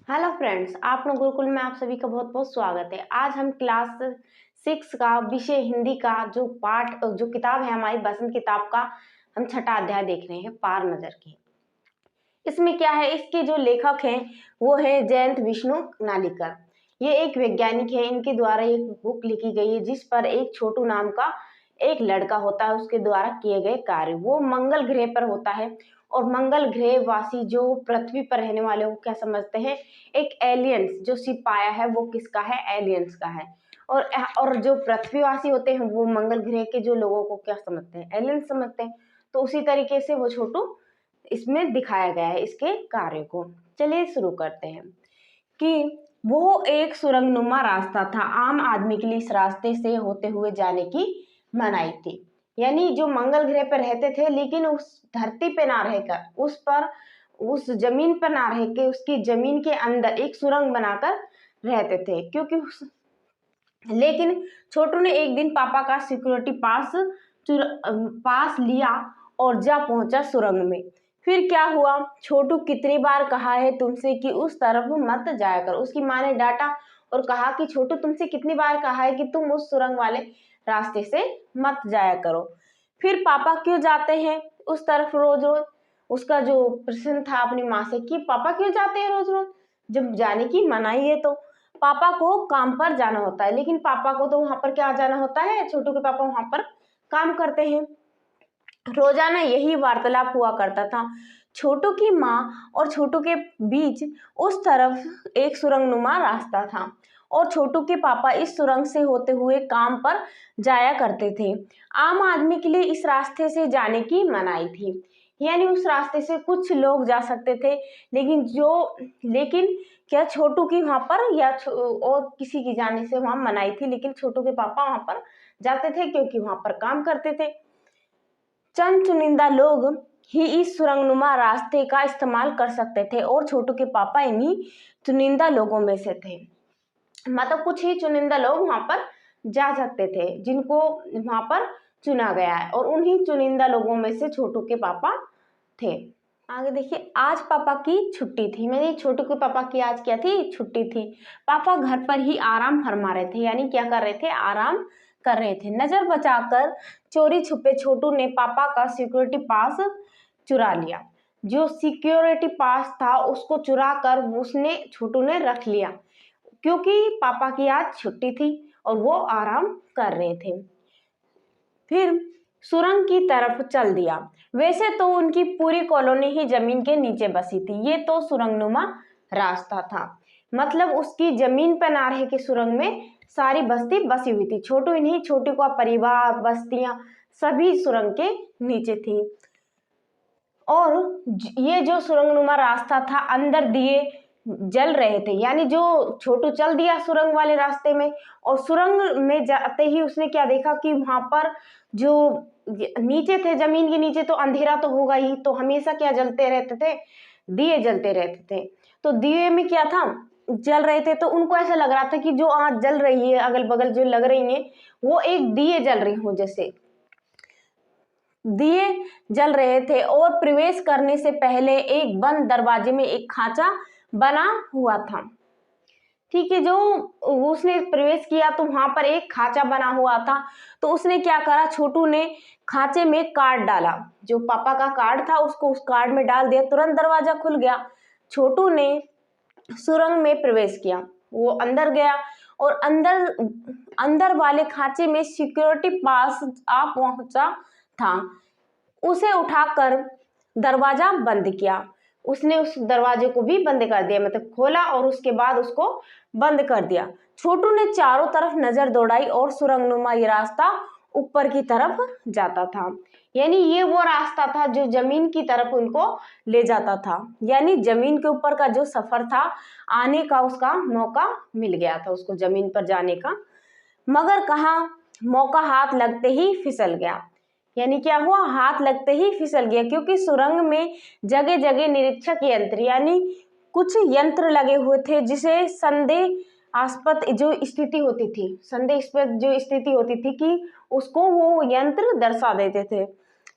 Hello friends, आप लोग गुरुकुल में आप सभी का बहुत बहुत स्वागत है। आज हम क्लास 6 का विषय हिंदी का जो किताब है हमारी बसंत किताब का हम छठा अध्याय देख रहे हैं, पार नजर की। इसमें क्या है, इसके जो लेखक हैं वो है जयंत विष्णु नालिकर। ये एक वैज्ञानिक है, इनके द्वारा एक बुक लिखी गई है जिस पर एक छोटू नाम का एक लड़का होता है, उसके द्वारा किए गए कार्य। वो मंगल ग्रह पर होता है और मंगल ग्रह वासी जो पृथ्वी पर रहने वाले वो क्या समझते हैं, एक एलियंस जो शिप आया है वो किसका है, एलियंस का है। और जो पृथ्वीवासी होते हैं वो मंगल ग्रह के जो लोगों को क्या समझते हैं, एलियंस समझते हैं। तो उसी तरीके से वो छोटू इसमें दिखाया गया है इसके कार्य को। चलिए शुरू करते हैं कि वो एक सुरंगनुमा रास्ता था, आम आदमी के लिए इस रास्ते से होते हुए जाने की मनाही थी। यानी जो मंगल ग्रह पर रहते थे लेकिन उस धरती पे ना रहकर उस जमीन पर ना रह के उसकी जमीन के अंदर एक सुरंग बनाकर रहते थे, लेकिन छोटू ने एक दिन पापा का सिक्योरिटी पास लिया और जा पहुंचा सुरंग में। फिर क्या हुआ, छोटू कितनी बार कहा है तुमसे कि उस तरफ मत जाया कर। उसकी माँ ने डांटा और कहा कि छोटू तुमसे कितनी बार कहा है कि तुम उस सुरंग वाले रास्ते से मत जाया करो। फिर पापा क्यों जाते हैं उस तरफ रोज रोज। उसका जो प्रश्न था अपनी माँ से कि पापा क्यों जाते हैं रोज रोज, जब जाने की मनाही है। तो पापा को काम पर जाना होता है, लेकिन पापा को तो वहां पर क्या जाना होता है, छोटू के पापा वहां पर काम करते हैं। रोजाना यही वार्तालाप हुआ करता था। छोटू की माँ और छोटू के बीच उस तरफ एक सुरंगनुमा रास्ता था और छोटू के पापा इस सुरंग से होते हुए काम पर जाया करते थे। आम आदमी के लिए इस रास्ते से जाने की मनाही थी। यानी उस रास्ते से कुछ लोग जा सकते थे, लेकिन क्या छोटू की वहां पर और किसी की जाने से वहां मनाही थी, लेकिन छोटू के पापा वहां पर जाते थे क्योंकि वहां पर काम करते थे। चंद चुनिंदा लोग ही इस सुरंगनुमा रास्ते का इस्तेमाल कर सकते थे और छोटू के पापा इन्हीं चुनिंदा लोगों में से थे। मतलब कुछ ही चुनिंदा लोग वहां पर जा सकते थे जिनको वहां पर चुना गया है, और उन्हीं चुनिंदा लोगों में से छोटू के पापा थे। आगे देखिए, आज पापा की छुट्टी थी। मेरे छोटू के पापा की आज क्या थी, छुट्टी थी। पापा घर पर ही आराम फरमा रहे थे, यानी क्या कर रहे थे, आराम कर रहे थे। नजर बचाकर चोरी छुपे छोटू ने पापा का सिक्योरिटी पास चुरा लिया। जो सिक्योरिटी पास था उसको चुरा कर उसने छोटू ने रख लिया, क्योंकि पापा की आज छुट्टी थी और वो आराम कर रहे थे। फिर सुरंग की तरफ चल दिया। वैसे तो उनकी पूरी कॉलोनी ही जमीन के नीचे बसी थी, ये तो सुरंगनुमा रास्ता था। मतलब उसकी जमीन पर ना रह के सुरंग में सारी बस्ती बसी हुई थी। छोटू इन्हीं छोटू का परिवार, बस्तियां सभी सुरंग के नीचे थी। और ये जो सुरंगनुमा रास्ता था, अंदर दिए जल रहे थे। यानी जो छोटू चल दिया सुरंग वाले रास्ते में, और सुरंग में जाते ही उसने क्या देखा कि वहां पर जो नीचे थे, जमीन के नीचे तो अंधेरा तो होगा ही, तो हमेशा क्या जलते रहते थे, दिए जलते रहते थे। तो दिए में क्या था, जल रहे थे। तो उनको ऐसा लग रहा था कि जो आज जल रही है, अगल बगल जो लग रही है वो एक दिए जल रही हो, जैसे दिए जल रहे थे। और प्रवेश करने से पहले एक बंद दरवाजे में एक खांचा बना हुआ था। ठीक है, जो उसने प्रवेश किया तो वहां पर एक खांचा बना हुआ था। तो उसने क्या करा, छोटू ने खांचे में कार्ड डाला, जो पापा का कार्ड था उसको उस कार्ड में डाल दिया। तुरंत दरवाजा खुल गया। छोटू ने सुरंग में प्रवेश किया, वो अंदर गया और अंदर अंदर वाले खांचे में सिक्योरिटी पास आ पहुंचा था। उसे उठाकर दरवाजा बंद किया। उसने उस दरवाजे को भी बंद कर दिया, मतलब खोला और उसके बाद उसको बंद कर दिया। छोटू ने चारों तरफ नजर दौड़ाई और सुरंगनुमा ये रास्ता ऊपर की तरफ जाता था। यानी ये वो रास्ता था जो जमीन की तरफ उनको ले जाता था। यानी जमीन के ऊपर का जो सफर था, आने का उसका मौका मिल गया था उसको जमीन पर जाने का। मगर कहा, मौका हाथ लगते ही फिसल गया। यानी क्या हुआ, हाथ लगते ही फिसल गया, क्योंकि सुरंग में जगह जगह निरीक्षक यंत्र, यानी कुछ यंत्र लगे हुए थे जिसे संदेहास्पद जो स्थिति होती थी, संदेहास्पद जो स्थिति होती थी कि उसको वो यंत्र दर्शा देते थे।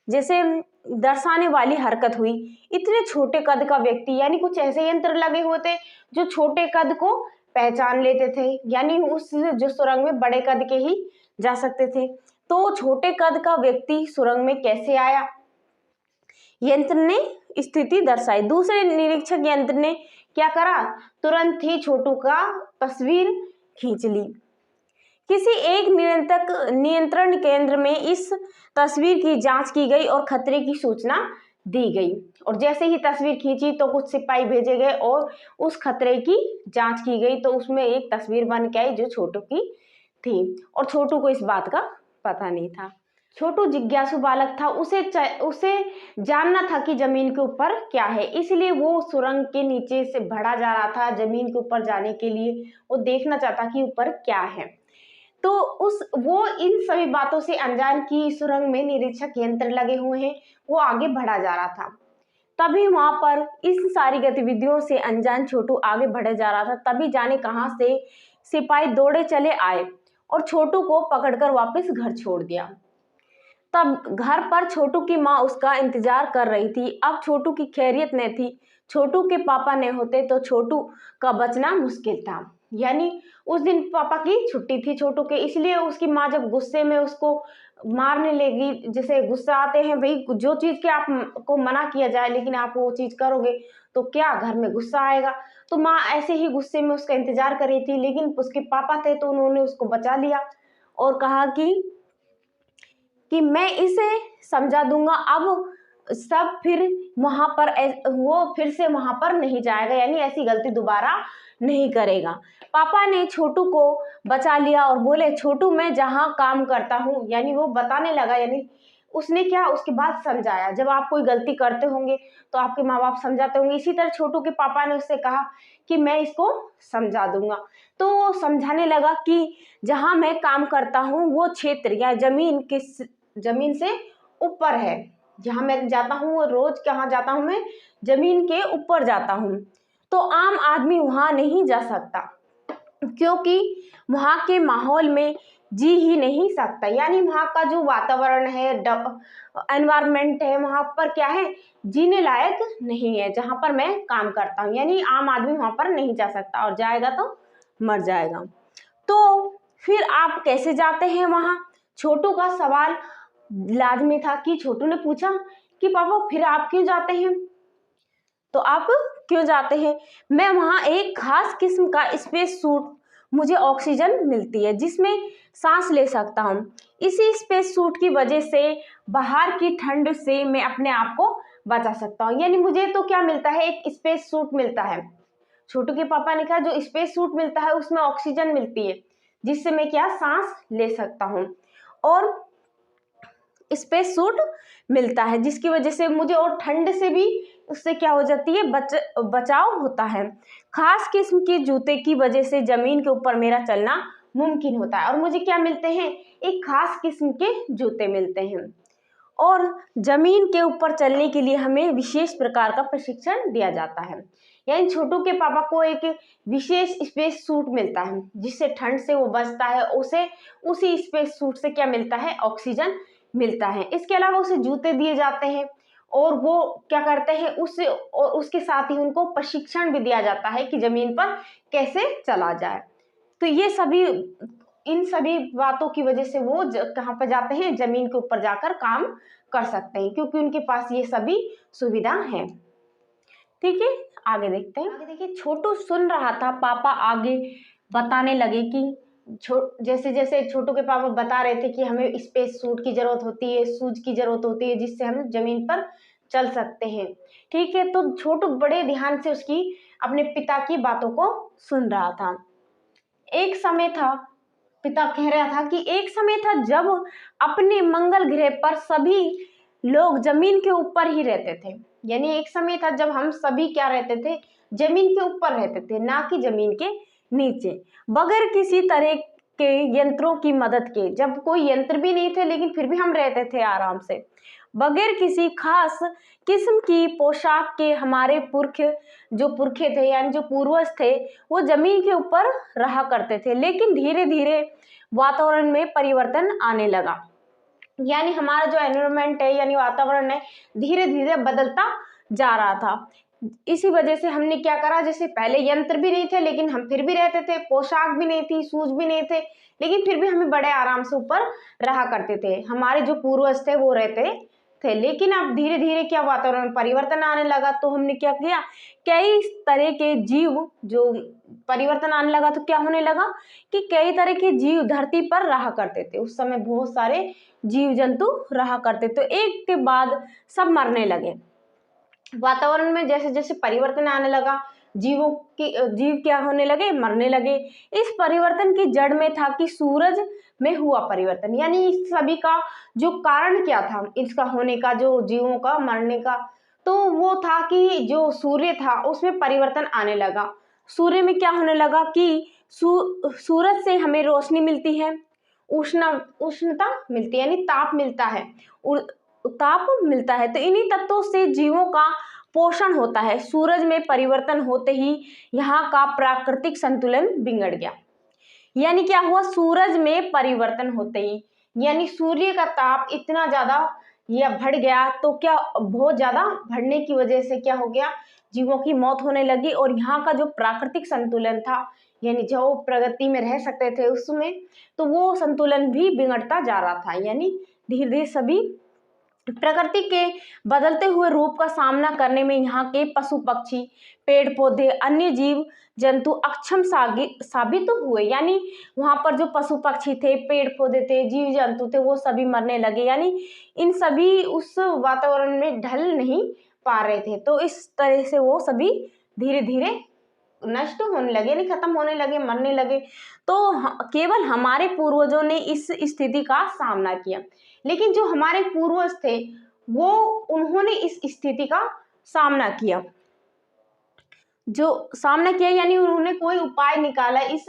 जैसे दर्शाने वाली हरकत हुई। इतने छोटे कद का व्यक्ति, यानी कुछ ऐसे यंत्र लगे हुए थे जो छोटे कद को पहचान लेते थे, यानी उस जो सुरंग में बड़े कद के ही जा सकते थे। तो छोटे कद का व्यक्ति सुरंग में कैसे आया, यंत्र ने स्थिति दर्शाई। दूसरे निरीक्षक यंत्र ने क्या करा, तुरंत ही छोटू का तस्वीर खींच ली। किसी एक नियंत्रण केंद्र में इस तस्वीर की जांच की गई और खतरे की सूचना दी गई। और जैसे ही तस्वीर खींची तो कुछ सिपाही भेजे गए और उस खतरे की जांच की गई, तो उसमें एक तस्वीर बन के आई जो छोटू की थी, और छोटू को इस बात का पता नहीं था। छोटू जिज्ञासु बालक था, उसे जानना था कि जमीन के ऊपर क्या है, इसलिए वो सुरंग के नीचे से बढ़ा जा रहा था जमीन के ऊपर जाने के लिए। वो देखना चाहता कि ऊपर क्या है। तो वो इन सभी बातों से अनजान की सुरंग में निरीक्षक यंत्र लगे हुए हैं, वो आगे बढ़ा जा रहा था। तभी वहां पर इस सारी गतिविधियों से अनजान छोटू आगे बढ़े जा रहा था। तभी जाने कहां से सिपाही दौड़े चले आए और छोटू को पकड़कर वापस घर छोड़ दिया। तब घर पर छोटू की माँ उसका इंतजार कर रही थी। अब छोटू की खैरियत न थी। छोटू के पापा नहीं होते तो छोटू का बचना मुश्किल था। यानी उस दिन पापा की छुट्टी थी छोटू के, इसलिए उसकी माँ जब गुस्से में उसको मारने लगी, जैसे गुस्सा आते हैं भाई, जो चीज के आपको मना किया जाए लेकिन आप वो चीज करोगे तो क्या घर में गुस्सा आएगा। तो माँ ऐसे ही गुस्से में उसका इंतजार कर रही थी, लेकिन उसके पापा थे तो उन्होंने उसको बचा लिया और कहा कि मैं इसे समझा दूंगा, अब सब फिर वहां पर वो फिर से वहां पर नहीं जाएगा, यानी ऐसी गलती दोबारा नहीं करेगा। पापा ने छोटू को बचा लिया और बोले, छोटू मैं जहाँ काम करता हूँ, यानी वो बताने लगा, यानी उसने क्या उसके बाद समझाया। जब आप कोई गलती करते होंगे तो आपके माँ बाप समझाते होंगे, इसी तरह छोटू के पापा ने उससे कहा कि मैं इसको समझा दूंगा। तो वो समझाने लगा कि जहाँ मैं काम करता हूँ वो क्षेत्र या जमीन से ऊपर है। जहाँ मैं जाता हूँ वो रोज कहाँ जाता हूँ, मैं जमीन के ऊपर जाता हूँ। तो आम आदमी वहां नहीं जा सकता क्योंकि वहां के माहौल में जी ही नहीं सकता, यानी वहां का जो वातावरण है, एनवायरमेंट है, वहां पर क्या है, जीने लायक नहीं है जहां पर मैं काम करता हूँ। यानी आम आदमी वहां पर नहीं जा सकता और जाएगा तो मर जाएगा। तो फिर आप कैसे जाते हैं वहां, छोटू का सवाल लाजमी था कि छोटू ने पूछा कि पापा फिर आप क्यों जाते हैं, तो आप क्यों जाते हैं। मैं वहां एक खास किस्म का स्पेस सूट, मुझे ऑक्सीजन मिलती है जिसमें सांस ले सकता हूँ। इसी स्पेस सूट की वजह से बाहर की ठंड से मैं अपने आप को बचा सकता हूँ। यानी मुझे तो क्या मिलता है, एक स्पेस सूट मिलता है। छोटू के पापा ने कहा जो स्पेस सूट मिलता है उसमें ऑक्सीजन मिलती है जिससे मैं क्या सांस ले सकता हूँ, और स्पेस सूट मिलता है जिसकी वजह से मुझे और ठंड से भी उससे क्या हो जाती है, बचाव होता है। खास किस्म के जूते की वजह से जमीन के ऊपर मेरा चलना मुमकिन होता है। और मुझे क्या मिलते हैं, एक खास किस्म के जूते मिलते हैं। और जमीन के ऊपर चलने के लिए हमें विशेष प्रकार का प्रशिक्षण दिया जाता है। यानी छोटू के पापा को एक विशेष स्पेस सूट मिलता है जिससे ठंड से वो बचता है। उसे उसी स्पेस सूट से क्या मिलता है, ऑक्सीजन मिलता है। इसके अलावा उसे जूते दिए जाते हैं और वो क्या करते हैं, उससे और उसके साथ ही उनको प्रशिक्षण भी दिया जाता है कि जमीन पर कैसे चला जाए। तो ये इन सभी बातों की वजह से वो कहाँ पर जाते हैं, जमीन के ऊपर जाकर काम कर सकते हैं क्योंकि उनके पास ये सभी सुविधा है। ठीक है, आगे देखते हैं। आगे देखिए, छोटू सुन रहा था, पापा आगे बताने लगे कि जैसे जैसे छोटू के पापा बता रहे थे कि हमें स्पेस सूट की जरूरत होती है, शूज की जरूरत होती है जिससे हम जमीन पर चल सकते हैं। ठीक है, तो छोटू बड़े ध्यान से उसकी अपने पिता की बातों को सुन रहा था। एक समय था, पिता कह रहा था कि एक समय था जब अपने मंगल ग्रह पर सभी लोग जमीन के ऊपर ही रहते थे। यानी एक समय था जब हम सभी क्या रहते थे, जमीन के ऊपर रहते थे, ना कि जमीन के नीचे, बगैर किसी तरह के यंत्रों की मदद के। जब कोई यंत्र भी नहीं थे लेकिन फिर भी हम रहते थे आराम से, बगैर किसी खास किस्म की पोशाक के। हमारे पुरखे थे, यानी जो पूर्वज थे, वो जमीन के ऊपर रहा करते थे। लेकिन धीरे धीरे वातावरण में परिवर्तन आने लगा। यानी हमारा जो एनवायरनमेंट है यानी वातावरण है धीरे धीरे बदलता जा रहा था। इसी वजह से हमने क्या करा, जैसे पहले यंत्र भी नहीं थे लेकिन हम फिर भी रहते थे, पोशाक भी नहीं थी, शूज भी नहीं थे, लेकिन फिर भी हमें बड़े आराम से ऊपर रहा करते थे। हमारे जो पूर्वज थे वो रहते थे। लेकिन अब धीरे धीरे क्या वातावरण में परिवर्तन आने लगा, तो हमने क्या किया, कई तरह के जीव जो परिवर्तन आने लगा तो क्या होने लगा कि कई तरह के जीव धरती पर रहा करते थे। उस समय बहुत सारे जीव जंतु रहा करते, तो एक के बाद सब मरने लगे। वातावरण में जैसे जैसे परिवर्तन आने लगा, जीव क्या होने लगे, मरने लगे। इस परिवर्तन की जड़ में था कि सूरज में हुआ परिवर्तन। यानी इस सभी का जो कारण क्या था, इसका होने का, जो जीवों का मरने का, तो वो था कि जो सूर्य था उसमें परिवर्तन आने लगा। सूर्य में क्या होने लगा कि सूरज से हमें रोशनी मिलती है, उष्णता मिलती है, यानी ताप मिलता है, ताप मिलता है। तो इन्हीं तत्वों से जीवों का पोषण होता है। सूरज में परिवर्तन होते ही यहाँ का प्राकृतिक संतुलन बिगड़ गया। यानी क्या हुआ, सूरज में परिवर्तन होते ही यानी सूर्य का ताप इतना ज्यादा या बढ़ गया, तो क्या बहुत ज्यादा बढ़ने की वजह से क्या हो गया, जीवों की मौत होने लगी। और यहाँ का जो प्राकृतिक संतुलन था, यानी जो प्रगति में रह सकते थे उसमें, तो वो संतुलन भी बिगड़ता जा रहा था। यानी धीरे धीरे सभी प्रकृति के बदलते हुए रूप का सामना करने में यहाँ के पशु पक्षी, पेड़ पौधे, अन्य जीव जंतु अक्षम साबित हुए। यानी वहां पर जो पशु पक्षी थे, पेड़ पौधे थे, जीव जंतु थे, वो सभी मरने लगे। यानी इन सभी उस वातावरण में ढल नहीं पा रहे थे, तो इस तरह से वो सभी धीरे धीरे नष्ट होने लगे, यानी खत्म होने लगे, मरने लगे। तो केवल हमारे पूर्वजों ने इस स्थिति का सामना किया, लेकिन जो हमारे पूर्वज थे वो उन्होंने इस स्थिति का सामना किया, यानी उन्होंने कोई उपाय निकाला इस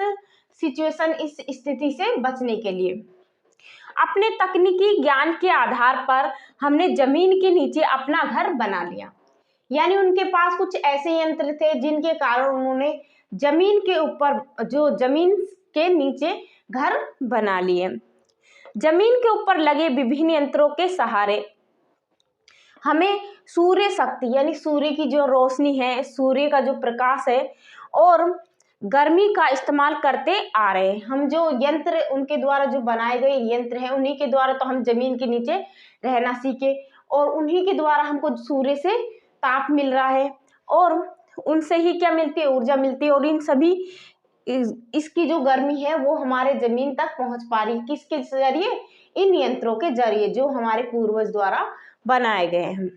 सिचुएशन, इस स्थिति से बचने के लिए। अपने तकनीकी ज्ञान के आधार पर हमने जमीन के नीचे अपना घर बना लिया। यानी उनके पास कुछ ऐसे यंत्र थे जिनके कारण उन्होंने जमीन के ऊपर, जो जमीन के नीचे घर बना लिए। जमीन के ऊपर लगे विभिन्न यंत्रों के सहारे हमें सूर्य शक्ति, यानी सूर्य की जो रोशनी है, सूर्य का जो प्रकाश है और गर्मी का इस्तेमाल करते आ रहे हैं। हम जो यंत्र उनके द्वारा जो बनाए गए यंत्र हैं, उन्हीं के द्वारा तो हम जमीन के नीचे रहना सीखे, और उन्हीं के द्वारा हमको सूर्य से ताप मिल रहा है, और उनसे ही क्या मिलती है, ऊर्जा मिलती है। और इन सभी इसकी जो गर्मी है वो हमारे जमीन तक पहुंच पा रही, किसके जरिए, इन यंत्रों के जरिए जो हमारे पूर्वज द्वारा बनाए गए हैं।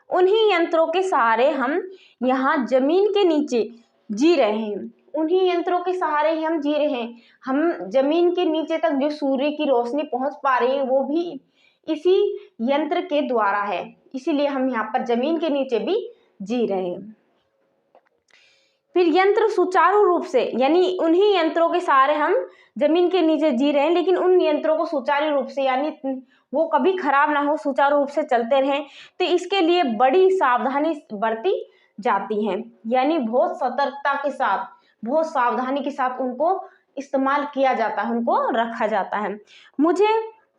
उन्हीं यंत्रों के सहारे हम यहाँ जमीन के नीचे जी रहे हैं, उन्हीं यंत्रों के सहारे ही हम जी रहे हैं। हम जमीन के नीचे तक जो सूर्य की रोशनी पहुंच पा रही है वो भी इसी यंत्र के द्वारा है, इसीलिए हम यहाँ पर जमीन के नीचे भी जी रहे हैं। फिर यंत्र सुचारू रूप से, यानी उन्हीं यंत्रों के सहारे हम जमीन के नीचे जी रहे हैं, लेकिन उन यंत्रों को सुचारू रूप से, यानी वो कभी खराब ना हो, सुचारू रूप से चलते रहें, तो इसके लिए बड़ी सावधानी बरती जाती है। यानी बहुत सतर्कता के साथ, बहुत सावधानी के साथ उनको इस्तेमाल किया जाता है, उनको रखा जाता है।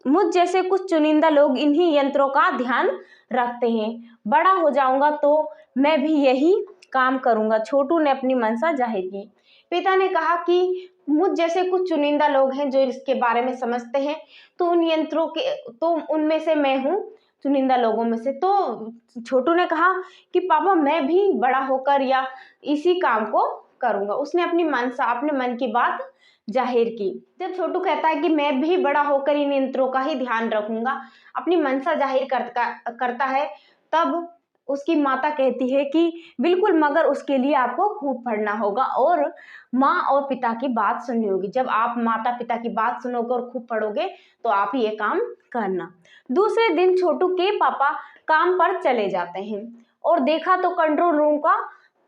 मुझ जैसे कुछ चुनिंदा लोग इन्हीं यंत्रों का ध्यान रखते हैं। बड़ा हो जाऊंगा तो मैं भी यही काम करूंगा, छोटू ने अपनी मंशा जाहिर की। पिता ने कहा कि मुझ जैसे कुछ चुनिंदा लोग हैं जो इसके बारे में समझते हैं, तो उन यंत्रों के, तो उनमें से मैं हूँ, चुनिंदा लोगों में से। तो छोटू ने कहा कि पापा मैं भी बड़ा होकर या इसी काम को करूंगा। उसने अपनी मंशा, अपने मन की बात जाहिर की। जब छोटू कहता है कि मैं भी बड़ा होकर इन यंत्रों का ही ध्यान रखूंगा, अपनी मंशा जाहिर करता है, तब उसकी माता कहती है कि बिल्कुल, मगर उसके लिए आपको खूब पढ़ना होगा और माँ और पिता की बात सुननी होगी। जब आप माता पिता की बात सुनोगे और खूब पढ़ोगे तो आप ये काम करना। दूसरे दिन छोटू के पापा काम पर चले जाते हैं और देखा तो कंट्रोल रूम का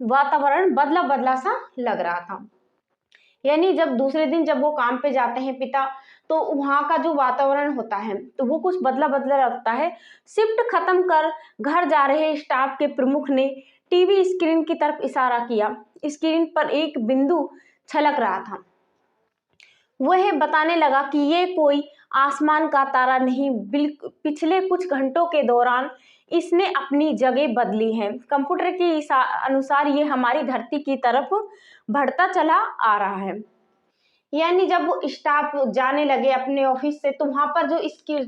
वातावरण बदला बदला सा लग रहा था। यानी जब दूसरे दिन जब वो काम पे जाते हैं पिता, तो वहाँ का जो वातावरण होता है तो वो कुछ बदला बदला लगता है। शिफ्ट खत्म कर घर जा रहे स्टाफ के प्रमुख ने टीवी स्क्रीन की तरफ इशारा किया। स्क्रीन पर एक बिंदु छलक रहा था। वह बताने लगा कि ये कोई आसमान का तारा नहीं, पिछले कुछ घंटों के दौरान इसने अपनी जगह बदली है। कंप्यूटर के अनुसार ये हमारी धरती की तरफ बढ़ता चला आ रहा है। यानी जब वो स्टाफ जाने लगे अपने ऑफिस से, तो वहां पर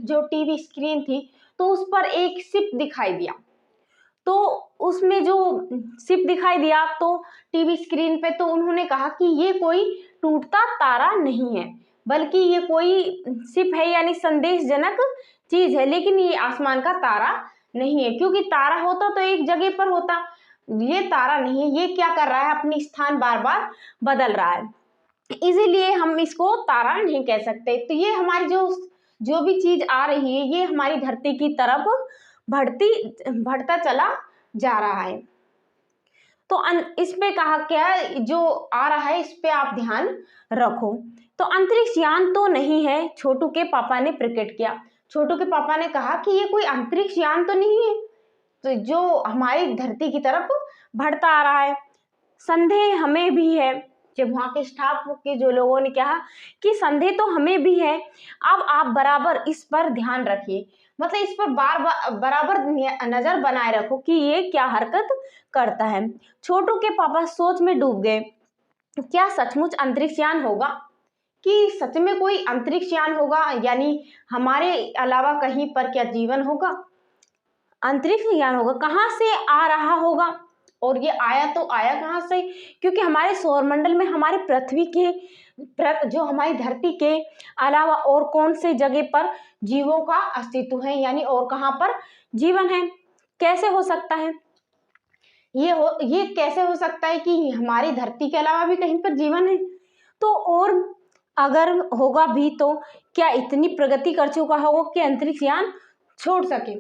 जो टीवी स्क्रीन थी, तो उस पर एक शिप दिखाई दिया। तो उसमें जो शिप दिखाई दिया तो टीवी स्क्रीन पे, तो उन्होंने कहा कि ये कोई टूटता तारा नहीं है, बल्कि ये कोई शिप है, यानी संदेशजनक चीज है, लेकिन ये आसमान का तारा नहीं है। क्योंकि तारा होता तो एक जगह पर होता, ये तारा नहीं है। ये क्या कर रहा है, अपनी स्थान बार बार बदल रहा है, इसीलिए हम इसको तारा नहीं कह सकते। तो ये हमारी जो भी चीज आ रही है, ये हमारी धरती की तरफ बढ़ता चला जा रहा है। तो इस पे कहा क्या, जो आ रहा है इस पे आप ध्यान रखो। तो अंतरिक्ष यान तो नहीं है, छोटू के पापा ने प्रकट किया। छोटू के पापा ने कहा कि ये कोई अंतरिक्ष यान तो नहीं है, तो जो हमारी धरती की तरफ बढ़ता आ रहा है। संदेह हमें भी है। जब वहां के स्टाफ के जो लोगों ने कहा कि संदेह तो हमें भी है, अब आप बराबर इस पर ध्यान रखिए, मतलब इस पर बराबर नजर बनाए रखो कि ये क्या हरकत करता है। छोटू के पापा सोच में डूब गए। क्या सचमुच अंतरिक्ष यान होगा? कि सच में कोई अंतरिक्ष यान होगा, यानी हमारे अलावा कहीं पर क्या जीवन होगा? अंतरिक्ष यान होगा, कहाँ से आ रहा होगा? और ये आया कहाँ से? क्योंकि हमारे सौरमंडल में हमारे पृथ्वी के जो हमारी धरती के अलावा और कौन से जगह पर जीवों का अस्तित्व है, यानी और कहाँ पर जीवन है? कैसे हो सकता है ये कैसे हो सकता है कि हमारी धरती के अलावा भी कहीं पर जीवन है? तो और अगर होगा भी तो क्या इतनी प्रगति कर चुका होगा कि अंतरिक्ष यान छोड़ सके?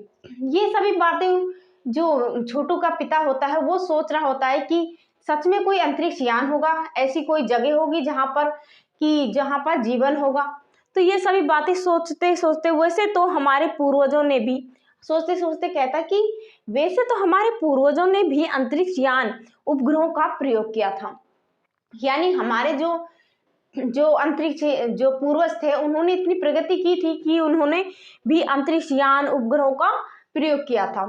ये सभी बातें जो छोटू का पिता होता है वो सोच रहा होता है कि सच में कोई अंतरिक्ष यान होगा, ऐसी कोई जगह होगी जहां पर जीवन होगा। तो ये सभी बातें सोचते सोचते, वैसे तो हमारे पूर्वजों ने भी सोचते सोचते कहता कि वैसे तो हमारे पूर्वजों ने भी अंतरिक्ष यान उपग्रहों का प्रयोग किया था। यानी हमारे जो अंतरिक्ष जो पूर्वज थे, उन्होंने इतनी प्रगति की थी कि उन्होंने भी अंतरिक्ष यान उपग्रहों का प्रयोग किया था।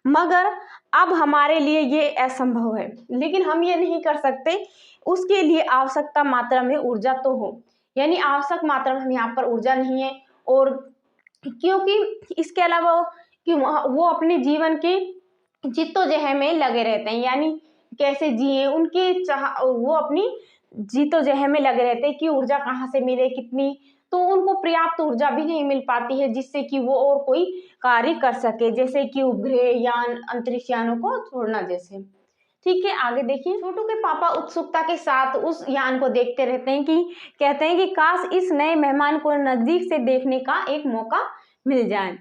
मगर अब हमारे लिए ये असंभव है, लेकिन हम ये नहीं कर सकते, उसके लिए आवश्यकता मात्रा में ऊर्जा तो हो, यानी आवश्यक मात्रा में यहाँ पर ऊर्जा नहीं है। और क्योंकि इसके अलावा कि वो अपने जीवन के जिद्दोजहद में लगे रहते हैं, यानी कैसे जिए, वो अपनी जिद्दोजहद में लगे रहते हैं कि ऊर्जा कहाँ से मिले, कितनी, तो उनको पर्याप्त ऊर्जा भी नहीं मिल पाती है जिससे कि वो और कोई कार्य कर सके, जैसे कि उपग्रह यान, अंतरिक्ष यानों को छोड़ना जैसे। ठीक है, आगे देखिए। छोटू के पापा उत्सुकता के साथ उस यान को देखते रहते हैं कि कहते हैं कि काश इस नए मेहमान को नजदीक से देखने का एक मौका मिल जाए।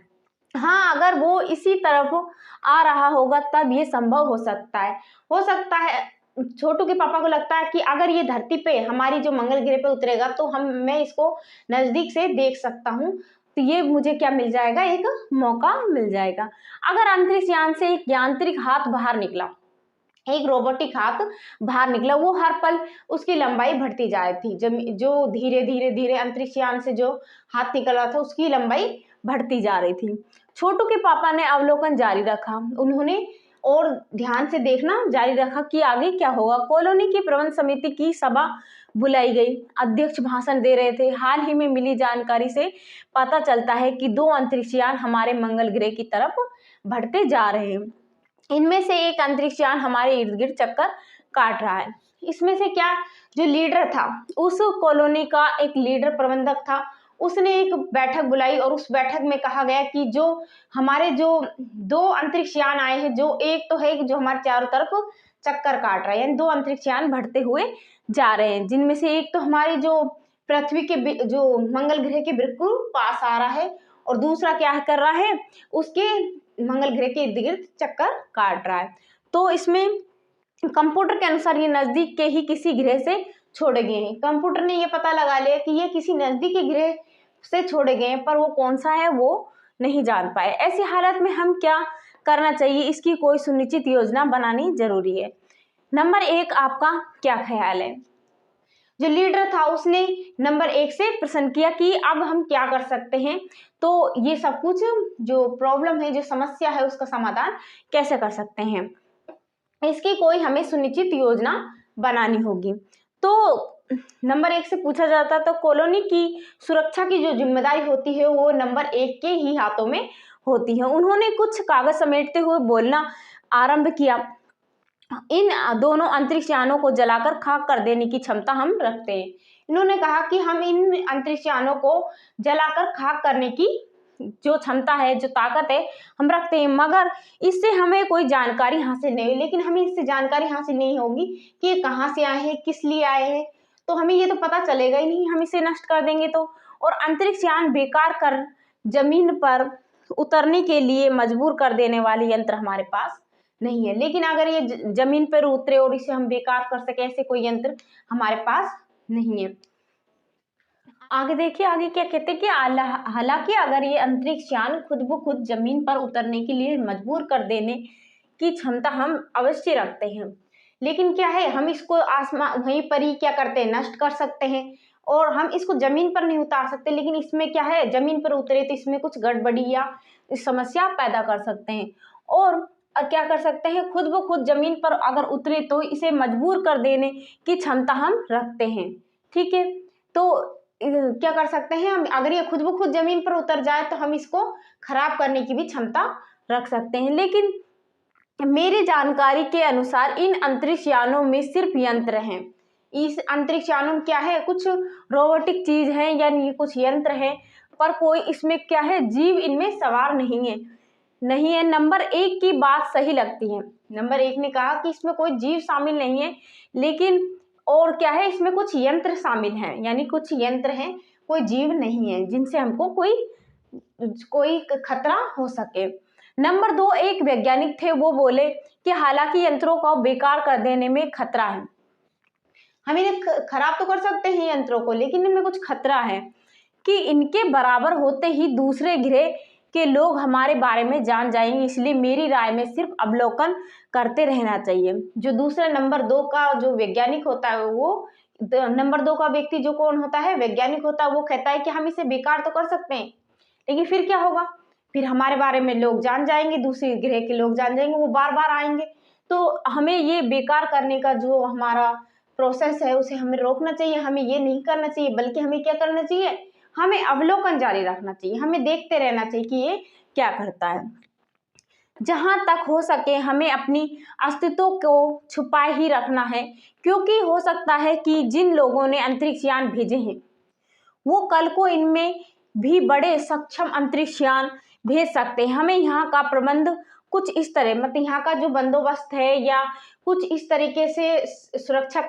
हाँ, अगर वो इसी तरफ आ रहा होगा तब ये संभव हो सकता है। छोटू के पापा को लगता है कि अगर ये धरती पे हमारी जो मंगल ग्रह पे उतरेगा तो मैं इसको नजदीक से देख सकता हूँ, तो ये मुझे क्या मिल जाएगा, एक मौका मिल जाएगा। अगर अंतरिक्ष यान से एक यांत्रिक हाथ बाहर निकला, एक रोबोटिक हाथ बाहर निकला, वो हर पल उसकी लंबाई बढ़ती जा रही थी। जो धीरे धीरे धीरे अंतरिक्ष यान से जो हाथ निकल रहा था उसकी लंबाई बढ़ती जा रही थी। छोटू के पापा ने अवलोकन जारी रखा, उन्होंने और ध्यान से देखना जारी रखा कि आगे क्या होगा। कॉलोनी की प्रबंध समिति की सभा बुलाई गई, अध्यक्ष भाषण दे रहे थे। हाल ही में मिली जानकारी से पता चलता है कि 2 अंतरिक्ष यान हमारे मंगल ग्रह की तरफ बढ़ते जा रहे हैं। इनमें से एक अंतरिक्ष यान हमारे इर्द गिर्द चक्कर काट रहा है। इसमें से क्या, जो लीडर था, उस कॉलोनी का एक लीडर प्रबंधक था, उसने एक बैठक बुलाई और उस बैठक में कहा गया कि जो हमारे जो 2 अंतरिक्ष यान आए हैं, जो एक तो है जो हमारे चारों तरफ चक्कर काट रहा है, यानी 2 अंतरिक्ष यान बढ़ते हुए जा रहे हैं, जिनमें से एक तो हमारे जो पृथ्वी के जो मंगल ग्रह के बिल्कुल पास आ रहा है, और दूसरा क्या कर रहा है, उसके मंगल ग्रह के इर्द गिर्द चक्कर काट रहा है। तो इसमें कंप्यूटर के अनुसार ये नजदीक के ही किसी ग्रह से छोड़े गए हैं। कंप्यूटर ने ये पता लगा लिया कि ये किसी नजदीकी ग्रह से छोड़े गए हैं, पर वो कौन सा है वो नहीं जान पाए। ऐसी हालत में हम क्या करना चाहिए, इसकी कोई सुनिश्चित योजना बनानी जरूरी है। नंबर 1, आपका क्या ख्याल है? जो लीडर था उसने नंबर 1 से प्रश्न किया कि अब हम क्या कर सकते हैं, तो ये सब कुछ जो प्रॉब्लम है, जो समस्या है, उसका समाधान कैसे कर सकते हैं, इसकी कोई हमें सुनिश्चित योजना बनानी होगी। तो नंबर 1 से पूछा जाता तो कॉलोनी की सुरक्षा की जो जिम्मेदारी होती है वो नंबर 1 के ही हाथों में होती है। उन्होंने कुछ कागज समेटते हुए बोलना आरंभ किया, इन दोनों अंतरिक्ष यानों को जलाकर खाक कर देने की क्षमता हम रखते हैं। इन्होंने कहा कि हम इन अंतरिक्ष यानों को जलाकर खाक करने की जो क्षमता है, जो ताकत है, हम रखते हैं, मगर इससे हमें कोई जानकारी हासिल नहीं हुई। लेकिन हमें इससे जानकारी हासिल नहीं होगी कि ये कहाँ से आए हैं, किस लिए आए हैं, तो हमें ये तो पता चलेगा ही नहीं, हम इसे नष्ट कर देंगे तो। और अंतरिक्ष यान बेकार कर जमीन पर उतरने के लिए मजबूर कर देने वाले यंत्र हमारे पास नहीं है। लेकिन अगर ये जमीन पर उतरे और इसे हम बेकार कर सके, ऐसे कोई यंत्र हमारे पास नहीं है। आगे देखिए, आगे क्या कहते हैं कि हालांकि अगर ये अंतरिक्ष यान खुद ब खुद जमीन पर उतरने के लिए मजबूर कर देने की क्षमता हम अवश्य रखते हैं, लेकिन क्या है, हम इसको आसमान वहीं पर ही क्या करते हैं, नष्ट कर सकते हैं। और हम इसको जमीन पर नहीं उतार सकते, लेकिन इसमें क्या है, जमीन पर उतरे तो इसमें कुछ गड़बड़ी या समस्या पैदा कर सकते हैं। और क्या कर सकते हैं, खुद ब खुद जमीन पर अगर उतरे तो इसे मजबूर कर देने की क्षमता हम रखते हैं। ठीक है, तो क्या कर सकते हैं हम, अगर ये खुद ब खुद जमीन पर उतर जाए तो हम इसको खराब करने की भी क्षमता रख सकते हैं। लेकिन मेरी जानकारी के अनुसार इन अंतरिक्ष यानों में सिर्फ यंत्र हैं। इस अंतरिक्ष यानों में क्या है, कुछ रोबोटिक चीज है, यानी कुछ यंत्र है, पर कोई इसमें क्या है, जीव इनमें सवार नहीं है। नंबर 1 की बात सही लगती है। नंबर 1 ने कहा कि इसमें कोई जीव शामिल नहीं है, लेकिन और क्या है, इसमें कुछ यंत्र शामिल हैं, यानी कुछ यंत्र हैं, कोई जीव नहीं है जिनसे हमको कोई खतरा हो सके। नंबर 2, एक वैज्ञानिक थे, वो बोले कि हालांकि यंत्रों को बेकार कर देने में खतरा है, हम इन्हें खराब तो कर सकते हैं यंत्रों को, लेकिन इनमें कुछ खतरा है कि इनके बराबर होते ही दूसरे ग्रह के लोग हमारे बारे में जान जाएंगे, इसलिए मेरी राय में सिर्फ अवलोकन करते रहना चाहिए। जो दूसरे नंबर 2 का जो वैज्ञानिक होता है, वो नंबर 2 का व्यक्ति जो कौन होता है, वैज्ञानिक होता है, वो कहता है कि हम इसे बेकार तो कर सकते हैं, लेकिन फिर क्या होगा, फिर हमारे बारे में लोग जान जाएंगे, दूसरे ग्रह के लोग जान जाएंगे, वो बार बार आएंगे। तो हमें ये बेकार करने का जो हमारा प्रोसेस है उसे हमें रोकना चाहिए, हमें ये नहीं करना चाहिए, बल्कि हमें क्या करना चाहिए, हमें अवलोकन जारी रखना चाहिए, हमें देखते रहना चाहिए कि ये क्या करता है। जहां तक हो सके हमें अपनी अस्तित्व को छुपाए ही रखना है, क्योंकि हो सकता है कि जिन लोगों ने अंतरिक्ष यान भेजे हैं वो कल को इनमें भी बड़े सक्षम अंतरिक्ष यान भेज सकते हैं। हमें यहाँ का प्रबंध कुछ इस तरह, मतलब यहाँ का जो बंदोबस्त है या कुछ इस तरीके से सुरक्षा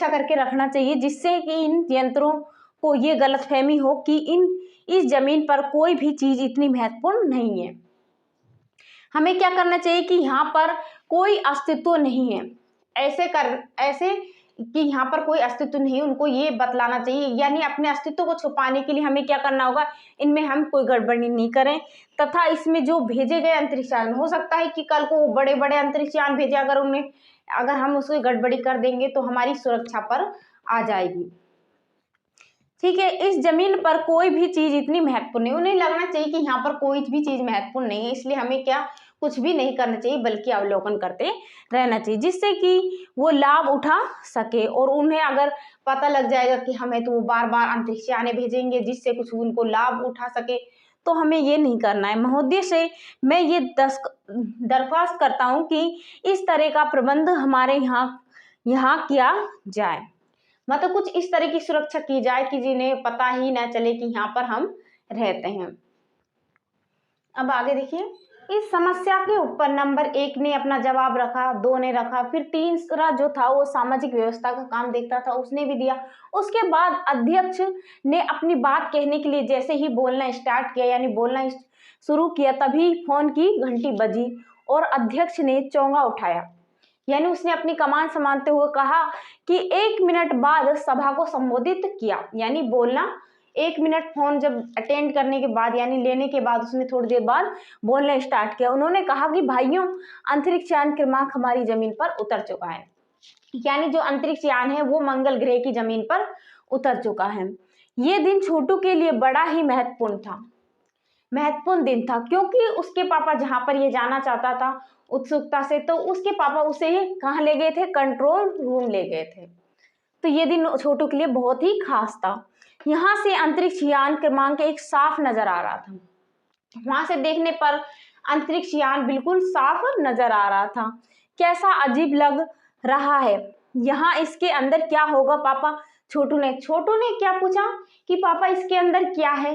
करके रखना चाहिए, जिससे कि इन यंत्रों को ये गलतफहमी हो कि इस जमीन पर कोई भी चीज इतनी महत्वपूर्ण नहीं है। हमें क्या करना चाहिए कि यहाँ पर कोई अस्तित्व नहीं है, ऐसे कि यहाँ पर कोई अस्तित्व नहीं है, उनको ये बतलाना चाहिए, यानी अपने अस्तित्व को छुपाने के लिए हमें क्या करना होगा, इनमें हम कोई गड़बड़ी नहीं करें। तथा इसमें जो भेजे गए अंतरिक्ष यान, हो सकता है कि कल को बड़े बड़े अंतरिक्ष यान भेजे, अगर हम उसकी गड़बड़ी कर देंगे तो हमारी सुरक्षा पर आ जाएगी। ठीक है, इस जमीन पर कोई भी चीज इतनी महत्वपूर्ण नहीं, उन्हें लगना चाहिए कि यहाँ पर कोई भी चीज महत्वपूर्ण नहीं है, इसलिए हमें क्या कुछ भी नहीं करना चाहिए, बल्कि अवलोकन करते रहना चाहिए, जिससे कि वो लाभ उठा सके। और उन्हें अगर पता लग जाएगा कि हमें तो वो बार बार अंतरिक्ष याने भेजेंगे जिससे कुछ उनको लाभ उठा सके, तो हमें ये नहीं करना है। महोदय से मैं ये दरख्वास्त करता हूँ कि इस तरह का प्रबंध हमारे यहाँ किया जाए, मतलब कुछ इस तरह की सुरक्षा की जाए कि जिन्हें पता ही ना चले कि यहाँ पर हम रहते हैं। अब आगे देखिए, इस समस्या के ऊपर नंबर 1 ने अपना जवाब रखा, 2 ने रखा, फिर तीसरा जो था वो सामाजिक व्यवस्था का काम देखता था, उसने भी दिया। उसके बाद अध्यक्ष ने अपनी बात कहने के लिए जैसे ही बोलना स्टार्ट किया, यानी बोलना शुरू किया, तभी फोन की घंटी बजी और अध्यक्ष ने चोंगा उठाया, यानी उसने अपनी कमान संभालते हुए कहा कि 1 मिनट बाद सभा को संबोधित किया, यानी बोलना 1 मिनट फोन जब अटेंड करने के बाद, यानी लेने के बाद, उसने थोड़ी देर बाद बोलना स्टार्ट किया। उन्होंने कहा कि भाइयों, अंतरिक्ष यान क्रमांक हमारी जमीन पर उतर चुका है। यानी जो अंतरिक्ष यान है वो मंगल ग्रह की जमीन पर उतर चुका है। ये दिन छोटू के लिए बड़ा ही महत्वपूर्ण दिन था, क्योंकि उसके पापा जहां पर ये जाना चाहता था उत्सुकता से, तो उसके पापा उसे कहाँ ले गए थे, कंट्रोल रूम ले गए थे। तो ये दिन छोटू के लिए बहुत ही खास था। यहाँ से अंतरिक्ष यान क्रमांक 1 साफ नजर आ रहा था। वहां से देखने पर अंतरिक्ष यान बिल्कुल साफ नजर आ रहा था। कैसा अजीब लग रहा है, यहाँ इसके अंदर क्या होगा पापा? छोटू ने क्या पूछा कि पापा इसके अंदर क्या है,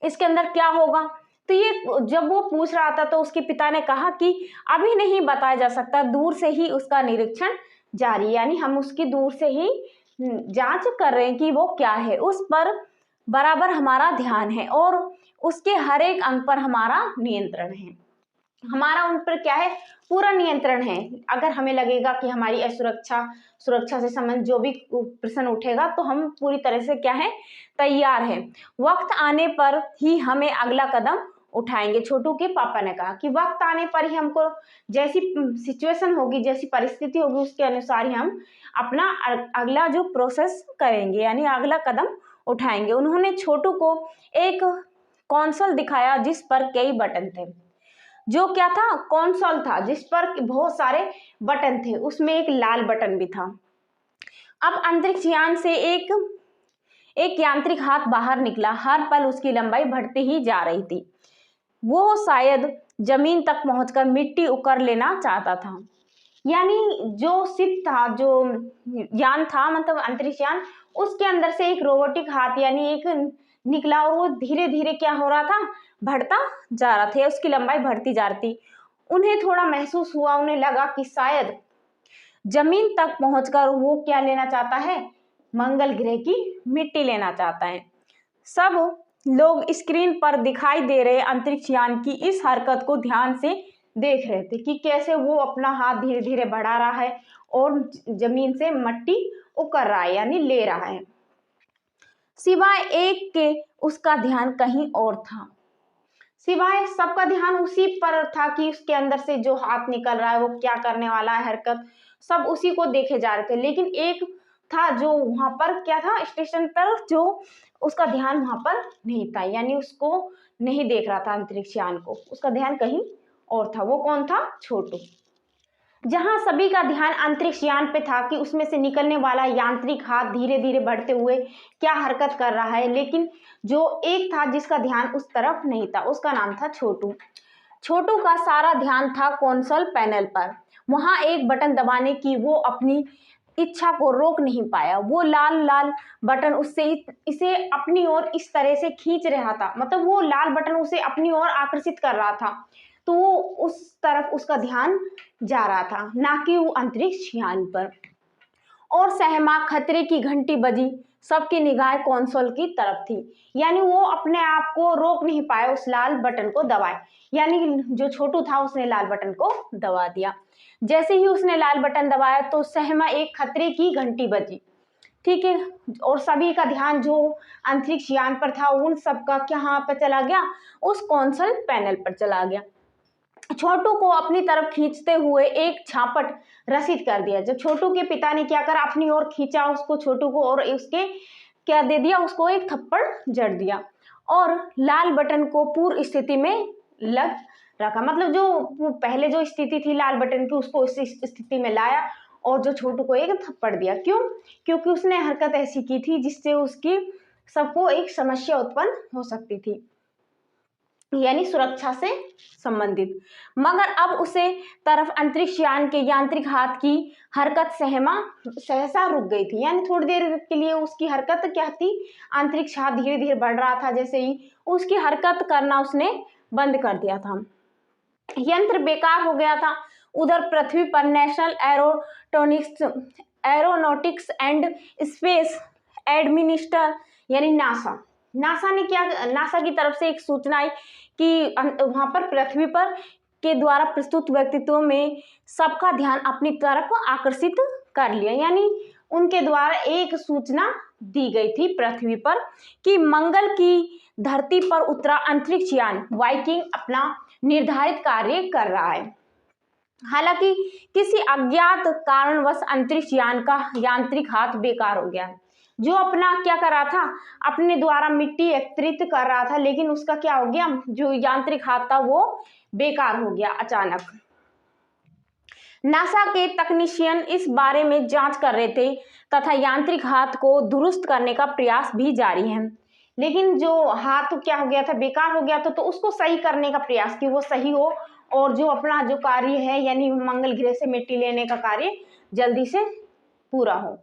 इसके अंदर क्या होगा? तो ये जब वो पूछ रहा था तो उसके पिता ने कहा कि अभी नहीं बताया जा सकता, दूर से ही उसका निरीक्षण जारी, यानी हम उसकी दूर से ही जांच कर रहे हैं कि वो क्या है, उस पर बराबर हमारा ध्यान है और उसके हर एक अंग पर हमारा नियंत्रण है। हमारा उन पर क्या है, पूरा नियंत्रण है। अगर हमें लगेगा कि हमारी सुरक्षा से संबंधित जो भी प्रश्न उठेगा तो हम पूरी तरह से क्या है, तैयार हैं। वक्त आने पर ही हमें अगला कदम उठाएंगे। छोटू के पापा ने कहा कि वक्त आने पर ही हमको जैसी सिचुएशन होगी, जैसी परिस्थिति होगी, उसके अनुसार ही हम अपना अगला जो प्रोसेस करेंगे, यानी अगला कदम उठाएंगे। उन्होंने छोटू को एक कंसोल दिखाया जिस पर कई बटन थे। जो क्या था, कंसोल था जिस पर बहुत सारे बटन थे, उसमें एक लाल बटन भी था। अब अंतरिक्ष यान से एक यांत्रिक हाथ बाहर निकला। हर पल उसकी लंबाई बढ़ती ही जा रही थी। वो शायद जमीन तक पहुंचकर मिट्टी उकर लेना चाहता था। यानी जो शिप था, जो यान था, मतलब अंतरिक्ष यान, उसके अंदर से एक रोबोटिक हाथ यानी एक निकला और वो धीरे धीरे क्या हो रहा था, बढ़ता जा रहा था, उसकी लंबाई बढ़ती जा रही थी। उन्हें थोड़ा महसूस हुआ, उन्हें लगा कि शायद जमीन तक पहुंचकर वो क्या लेना चाहता है, मंगल ग्रह की मिट्टी लेना चाहता है। सब लोग स्क्रीन पर दिखाई दे रहे अंतरिक्ष यान की इस हरकत को ध्यान से देख रहे थे कि कैसे वो अपना हाथ धीरे धीरे बढ़ा रहा है और जमीन से मिट्टी उकर रहा है, यानी ले रहा है। सिवाय एक के उसका ध्यान कहीं और था। सिवाय सबका ध्यान उसी पर था कि उसके अंदर से जो हाथ निकल रहा है वो क्या करने वाला है, हरकत सब उसी को देखे जा रहे थे। लेकिन एक था जो वहां पर क्या था, स्टेशन पर, जो उसका ध्यान वहां पर नहीं था, यानी उसको नहीं देख रहा था अंतरिक्ष यान को, उसका ध्यान कहीं और था। वो कौन था? छोटू। जहां सभी का ध्यान अंतरिक्ष यान पे था कि उसमें से निकलने वाला यांत्रिक हाथ धीरे धीरे बढ़ते हुए क्या हरकत कर रहा है, लेकिन जो एक था जिसका ध्यान उस तरफ नहीं था, उसका नाम था छोटू। छोटू का सारा ध्यान था कंसोल पैनल पर। वहां एक बटन दबाने की वो अपनी इच्छा को रोक नहीं पाया। वो लाल लाल बटन उससे इसे अपनी ओर इस तरह से खींच रहा था, मतलब वो लाल बटन उसे अपनी ओर आकर्षित कर रहा था, तो वो उस तरफ उसका ध्यान जा रहा था, ना कि वो अंतरिक्ष यान पर। और सहमा खतरे की घंटी बजी। सबकी निगाह कंसोल की तरफ थी, यानी वो अपने आप को रोक नहीं पाया, उस लाल बटन को दबाए। यानी जो छोटू था उसने लाल बटन को दबा दिया। जैसे ही उसने लाल बटन दबाया तो सहमा एक खतरे की घंटी बजी, ठीक है, और सभी का ध्यान जो अंतरिक्ष यान पर था उन सबका कहाँ पर चला गया, उस कंसोल पैनल पर चला गया। छोटू को अपनी तरफ खींचते हुए एक झापट रसीद कर दिया। जब छोटू के पिता ने क्या करा, अपनी ओर खींचा उसको, छोटू को, और उसके क्या दे दिया, उसको एक थप्पड़ जड़ दिया और लाल बटन को पूर्व स्थिति में लग रखा। मतलब जो पहले जो स्थिति थी लाल बटन की, उसको उस स्थिति में लाया और जो छोटू को एक थप्पड़ दिया। क्यों? क्योंकि उसने हरकत ऐसी की थी जिससे उसकी सबको एक समस्या उत्पन्न हो सकती थी, यानी सुरक्षा से संबंधित। मगर अब उसे तरफ अंतरिक्ष यान के यांत्रिक हाथ की हरकत सहसा रुक गई थी, यानी थोड़ी देर के लिए उसकी हरकत क्या थी, अंतरिक्ष हाथ धीरे धीरे बढ़ रहा था, जैसे ही उसकी हरकत करना उसने बंद कर दिया था, यंत्र बेकार हो गया था। उधर पृथ्वी पर national aeronautics and space administer यानी नासा ने क्या, नासा की तरफ से एक सूचना आई कि वहां पर पृथ्वी पर के द्वारा प्रस्तुत व्यक्तित्वों में सबका ध्यान अपनी तरफ आकर्षित कर लिया। यानी उनके द्वारा एक सूचना दी गई थी पृथ्वी पर कि मंगल की धरती पर उतरा अंतरिक्ष यान वाइकिंग अपना निर्धारित कार्य कर रहा है। हालांकि किसी अज्ञात कारणवश अंतरिक्ष यान का यांत्रिक हाथ बेकार हो गया। जो अपना क्या कर रहा था, अपने द्वारा मिट्टी एकत्रित कर रहा था, लेकिन उसका क्या हो गया, जो यांत्रिक हाथ था वो बेकार हो गया अचानक। नासा के तकनीशियन इस बारे में जांच कर रहे थे तथा यांत्रिक हाथ को दुरुस्त करने का प्रयास भी जारी है। लेकिन जो हाथ क्या हो गया था, बेकार हो गया था, तो उसको सही करने का प्रयास कि वो सही हो और जो अपना जो कार्य है यानी मंगल ग्रह से मिट्टी लेने का कार्य जल्दी से पूरा हो।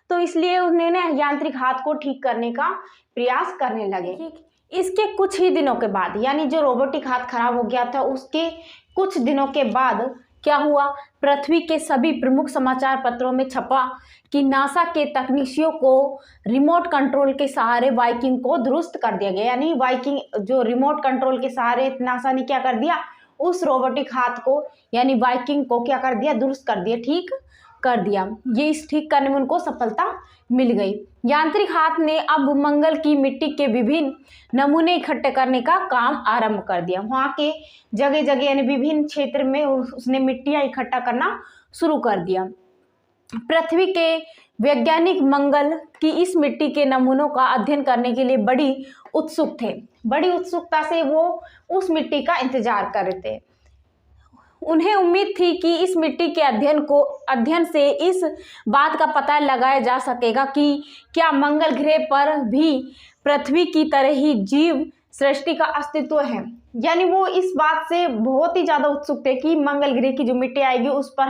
तो इसलिए उन्होंने यांत्रिक हाथ को ठीक करने का प्रयास करने लगे। इसके कुछ ही दिनों के बाद, यानी जो रोबोटिक हाथ खराब हो गया था उसके कुछ दिनों के बाद क्या हुआ, पृथ्वी के सभी प्रमुख समाचार पत्रों में छपा कि नासा के तकनीशियों को रिमोट कंट्रोल के सहारे वाइकिंग को दुरुस्त कर दिया गया। यानी वाइकिंग जो रिमोट कंट्रोल के सहारे नासा ने क्या कर दिया, उस रोबोटिक हाथ को यानी वाइकिंग को क्या कर दिया, दुरुस्त कर दिया, ठीक कर दिया। ये इस ठीक करने में उनको सफलता मिल गई। यांत्रिक हाथ ने अब मंगल की मिट्टी के विभिन्न नमूने इकट्ठे करने का काम आरंभ कर दिया। वहाँ के जगह जगह यानी विभिन्न क्षेत्र में उसने मिट्टियाँ इकट्ठा करना शुरू कर दिया। पृथ्वी के वैज्ञानिक मंगल की इस मिट्टी के नमूनों का अध्ययन करने के लिए बड़ी उत्सुक थे। बड़ी उत्सुकता से वो उस मिट्टी का इंतजार कर रहे थे। उन्हें उम्मीद थी कि इस मिट्टी के अध्ययन से इस बात का पता लगाया जा सकेगा कि क्या मंगल ग्रह पर भी पृथ्वी की तरह ही जीव सृष्टि का अस्तित्व है। यानी वो इस बात से बहुत ही ज़्यादा उत्सुक थे कि मंगल ग्रह की जो मिट्टी आएगी उस पर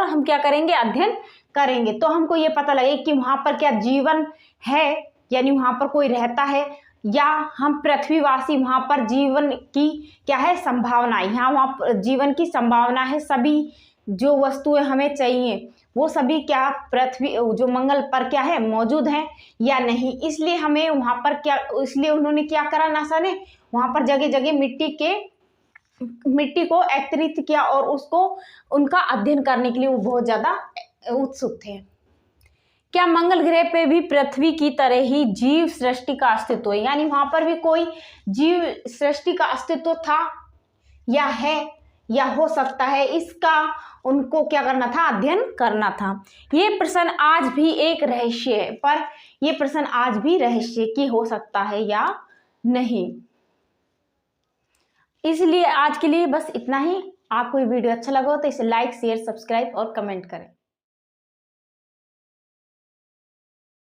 हम क्या करेंगे, अध्ययन करेंगे, तो हमको ये पता लगे कि वहाँ पर क्या जीवन है, यानी वहाँ पर कोई रहता है, या हम पृथ्वीवासी वहाँ पर जीवन की क्या है संभावनाएं, यहाँ वहाँ जीवन की संभावना है, सभी जो वस्तुएं हमें चाहिए वो सभी क्या पृथ्वी जो मंगल पर क्या है मौजूद हैं या नहीं। इसलिए हमें वहाँ पर क्या, इसलिए उन्होंने क्या करा, नासा ने वहाँ पर जगह जगह मिट्टी को एकत्रित किया और उसको उनका अध्ययन करने के लिए वो बहुत ज़्यादा उत्सुक थे। क्या मंगल ग्रह पे भी पृथ्वी की तरह ही जीव सृष्टि का अस्तित्व है, यानी वहां पर भी कोई जीव सृष्टि का अस्तित्व था या है या हो सकता है, इसका उनको क्या करना था, अध्ययन करना था। ये प्रश्न आज भी एक रहस्य है, पर यह प्रश्न आज भी रहस्य की हो सकता है या नहीं। इसलिए आज के लिए बस इतना ही। आपको ये वीडियो अच्छा लगा हो तो इसे लाइक, शेयर, सब्सक्राइब और कमेंट करें।